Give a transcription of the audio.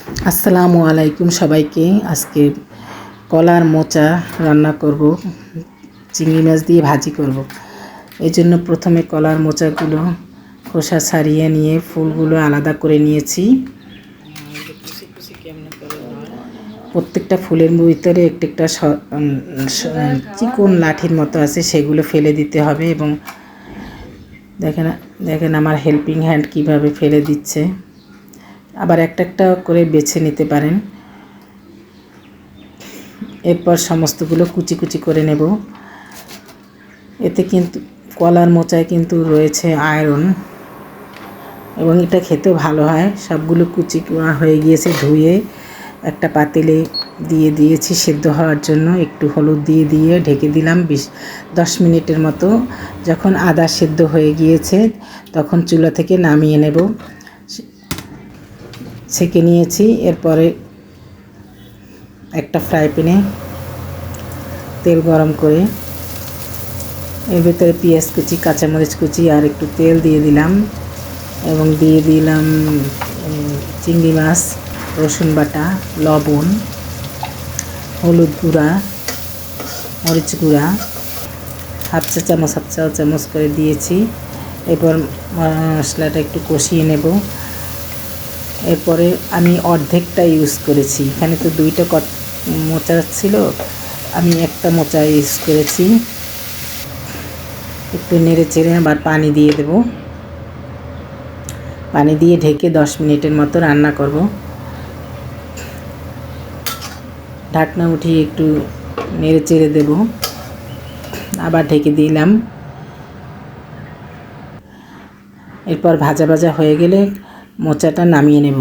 আসসালামু আলাইকুম সবাইকে। আজকে কলার মোচা রান্না করব, চিংড়ি মাছ দিয়ে ভাজি করব। এই জন্য প্রথমে কলার মোচাগুলো খোসা ছাড়িয়ে নিয়ে ফুলগুলো আলাদা করে নিয়েছি। প্রত্যেকটা ফুলের ভিতরে একটা চিকন লাঠির মতো আছে, সেগুলো ফেলে দিতে হবে। এবং দেখেন আমার হেল্পিং হ্যান্ড কিভাবে ফেলে দিচ্ছে। আবার একটা করে বেছে নিতে পারেন। এরপর সমস্তগুলো কুচি কুচি করে নেব। এতে কিন্তু কলার মোচায় কিন্তু রয়েছে আয়রন, এবং এটা খেতেও ভালো হয়। সবগুলো কুচি হয়ে গিয়েছে, ধুয়ে একটা পাতিলে দিয়ে দিয়েছি সেদ্ধ হওয়ার জন্য। একটু হলুদ দিয়ে ঢেকে দিলাম 10 মিনিটের মতো। যখন আদা সেদ্ধ হয়ে গিয়েছে তখন চুলা থেকে নামিয়ে নেব। ছেঁকে নিয়েছি। এরপরে একটা ফ্রাই প্যানে তেল গরম করে এর ভিতরে পেঁয়াজ কুচি, কাঁচামরিচ কুচি আর একটু তেল দিয়ে দিলাম, এবং দিয়ে দিলাম চিংড়ি মাছ, রসুন বাটা, লবণ, হলুদ গুঁড়া, মরিচ গুঁড়া হাফ চা চামচ করে দিয়েছি। এরপর মশলাটা একটু কষিয়ে নেব। এরপরে আমি অর্ধেকটা ইউজ করেছি, এখানে তো দুইটা মোচা ছিল, আমি একটা মোচা ইউজ করেছি। একটু নেড়ে চেড়ে আবার পানি দিয়ে দেব। পানি দিয়ে ঢেকে 10 মিনিটের মতো রান্না করব। ঢাকনা উঠিয়ে একটু নেড়ে চেড়ে দেব, আবার ঢেকে দিলাম। এরপর ভাজা ভাজা হয়ে গেলে মোচাটা নামিয়ে নেব।